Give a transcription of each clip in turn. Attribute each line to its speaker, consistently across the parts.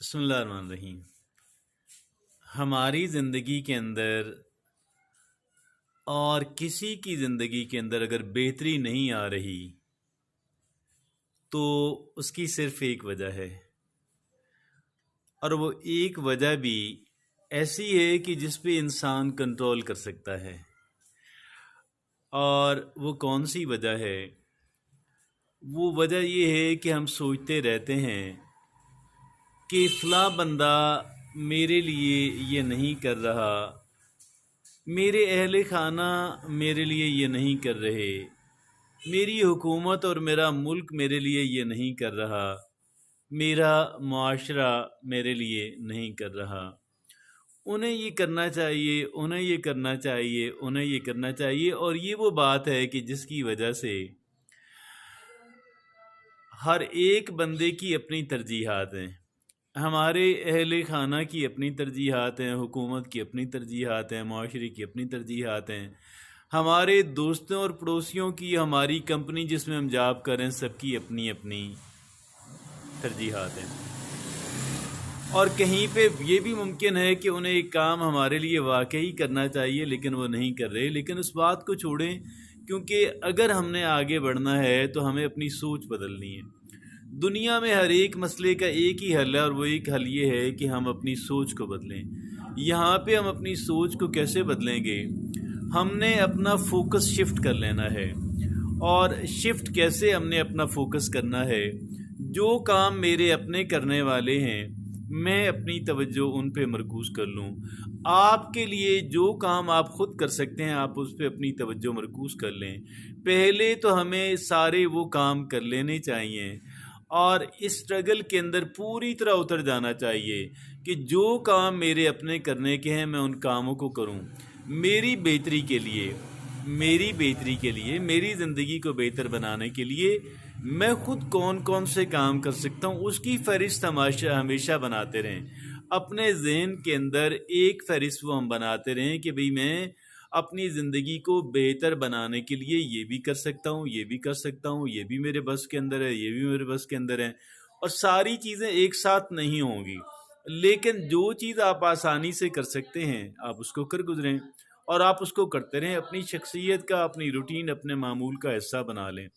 Speaker 1: बिस्मिल्लाहिर्रहमानिर्रहीम। हमारी ज़िंदगी के अंदर और किसी की ज़िंदगी के अंदर अगर बेहतरी नहीं आ रही तो उसकी सिर्फ़ एक वजह है, और वो एक वजह भी ऐसी है कि जिस पे इंसान कंट्रोल कर सकता है। और वो कौन सी वजह है? वो वजह ये है कि हम सोचते रहते हैं कि फ़लाँ बंदा मेरे लिए ये नहीं कर रहा, मेरे अहले खाना मेरे लिए ये नहीं कर रहे, मेरी हुकूमत और मेरा मुल्क मेरे लिए ये नहीं कर रहा, मेरा मुआशरा मेरे लिए नहीं कर रहा। उन्हें ये करना चाहिए, उन्हें ये करना चाहिए, उन्हें ये करना चाहिए। और ये वो बात है कि जिसकी वजह से हर एक बंदे की अपनी तरजीहात हैं। हमारे अहले खाना की अपनी तरजीहात हैं, हुकूमत की अपनी तरजीहात हैं, मुआशरे की अपनी तरजीहात हैं, हमारे दोस्तों और पड़ोसियों की, हमारी कंपनी जिसमें हम जॉब करें, सबकी अपनी अपनी तरजीहात हैं। और कहीं पे ये भी मुमकिन है कि उन्हें एक काम हमारे लिए वाकई करना चाहिए लेकिन वो नहीं कर रहे। लेकिन उस बात को छोड़ें, क्योंकि अगर हमने आगे बढ़ना है तो हमें अपनी सोच बदलनी है। दुनिया में हर एक मसले का एक ही हल है, और वो एक हल ये है कि हम अपनी सोच को बदलें। यहाँ पे हम अपनी सोच को कैसे बदलेंगे? हमने अपना फोकस शिफ्ट कर लेना है। और शिफ्ट कैसे हमने अपना फोकस करना है? जो काम मेरे अपने करने वाले हैं, मैं अपनी तवज्जो उन पे मरकूज़ कर लूँ। आपके लिए जो काम आप ख़ुद कर सकते हैं, आप उस पे अपनी तवज्जो मरकूज़ कर लें। पहले तो हमें सारे वो काम कर लेने चाहिए और इस स्ट्रगल के अंदर पूरी तरह उतर जाना चाहिए कि जो काम मेरे अपने करने के हैं मैं उन कामों को करूं, मेरी बेहतरी के लिए, मेरी ज़िंदगी को बेहतर बनाने के लिए मैं ख़ुद कौन कौन से काम कर सकता हूं, उसकी फ़हरिस्त हमेशा बनाते रहें। अपने ज़हन के अंदर एक फ़हरिस्त वो हम बनाते रहें कि भाई मैं अपनी ज़िंदगी को बेहतर बनाने के लिए ये भी कर सकता हूँ, ये भी कर सकता हूँ, ये भी मेरे बस के अंदर है, ये भी मेरे बस के अंदर है। और सारी चीज़ें एक साथ नहीं होंगी, लेकिन जो चीज़ आप आसानी से कर सकते हैं आप उसको कर गुजरें, और आप उसको करते रहें। अपनी शख्सियत का, अपनी रूटीन, अपने मामूल का हिस्सा बना लें।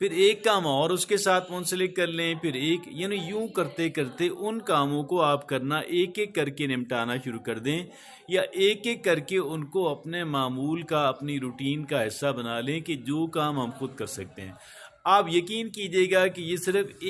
Speaker 1: फिर एक काम और उसके साथ मुंसलिक कर लें, फिर एक, यानी यूं करते करते उन कामों को आप करना एक एक करके निपटाना शुरू कर दें, या एक एक करके उनको अपने मामूल का, अपनी रूटीन का हिस्सा बना लें कि जो काम हम खुद कर सकते हैं। आप यकीन कीजिएगा कि ये सिर्फ